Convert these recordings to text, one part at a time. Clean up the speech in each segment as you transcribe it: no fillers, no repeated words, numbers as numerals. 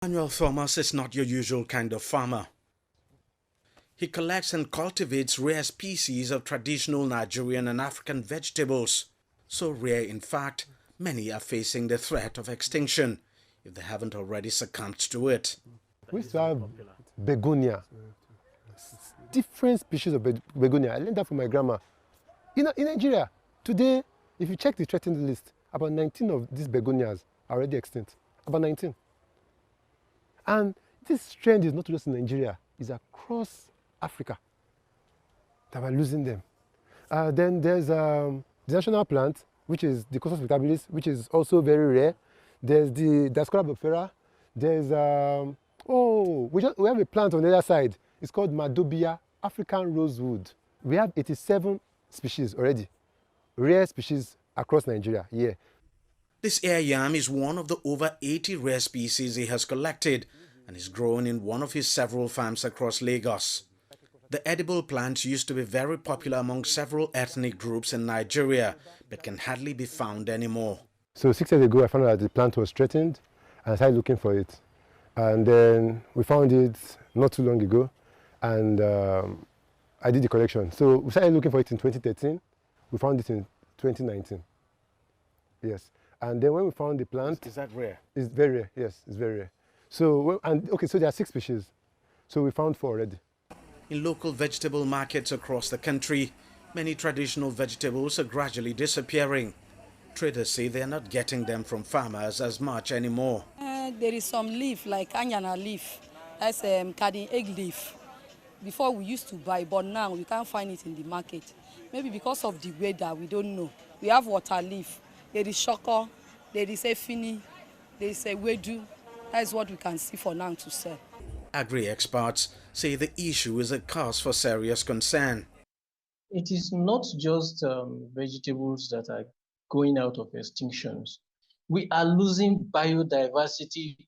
Emmanuel Thomas is not your usual kind of farmer. He collects and cultivates rare species of traditional Nigerian and African vegetables. So rare, in fact, many are facing the threat of extinction if they haven't already succumbed to it. We used to have begonia, different species of begonia. I learned that from my grandma. In Nigeria, today, if you check the threatened list, about 19 of these begonias are already extinct. About 19. And this trend is not just in Nigeria, it's across Africa that we're losing them. Then there's the national plant, which is the Costus spectabilis, which is also very rare. There's the Dioscora bifera. There's, we have a plant on the other side. It's called Madobia African rosewood. We have 87 species already, rare species across Nigeria, yeah. This air yam is one of the over 80 rare species he has collected and is grown in one of his several farms across Lagos. The edible plants used to be very popular among several ethnic groups in Nigeria, but can hardly be found anymore. So 6 years ago, I found out that the plant was threatened and I started looking for it. And then we found it not too long ago, and I did the collection. So we started looking for it in 2013. We found it in 2019. Yes. And then when we found the plant... Is that rare? It's very rare, yes, it's very rare. So, so there are 6 species. So we found 4 already. In local vegetable markets across the country, many traditional vegetables are gradually disappearing. Traders say they are not getting them from farmers as much anymore. There is some leaf like anyana leaf, that's garden egg leaf. Before we used to buy, but now we can't find it in the market. Maybe because of the weather, we don't know. We have water leaf, there is shoko, there is efini, there is a wedu. That's what we can see for now to sell. Agri-experts say the issue is a cause for serious concern. It is not just vegetables that are going out of extinctions. We are losing biodiversity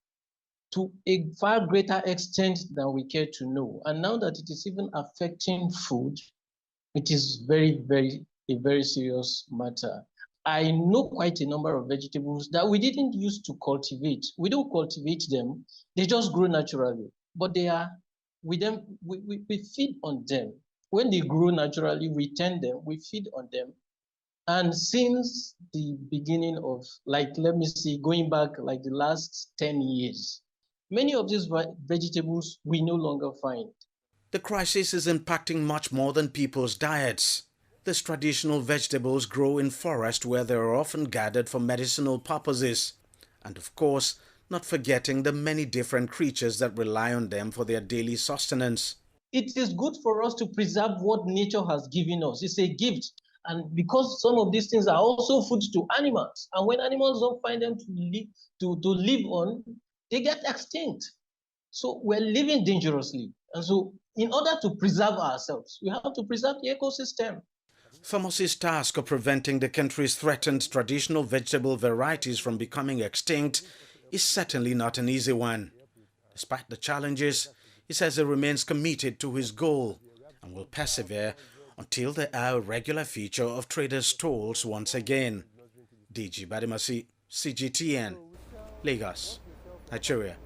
to a far greater extent than we care to know. And now that it is even affecting food, it is a very serious matter. I know quite a number of vegetables that we didn't used to cultivate. We don't cultivate them, they just grow naturally. But they are, we feed on them. When they grow naturally, we tend them, we feed on them. And since the beginning of, let me see, going back like the last 10 years, many of these vegetables we no longer find. The crisis is impacting much more than people's diets. These traditional vegetables grow in forests where they are often gathered for medicinal purposes. And of course, not forgetting the many different creatures that rely on them for their daily sustenance. It is good for us to preserve what nature has given us. It's a gift. And because some of these things are also food to animals, and when animals don't find them to live on, they get extinct. So we're living dangerously. And so in order to preserve ourselves, we have to preserve the ecosystem. Thomas's task of preventing the country's threatened traditional vegetable varieties from becoming extinct is certainly not an easy one. Despite the challenges, he says he remains committed to his goal and will persevere until they are a regular feature of traders' stalls once again. DG Badimasi, CGTN, Lagos, Nigeria.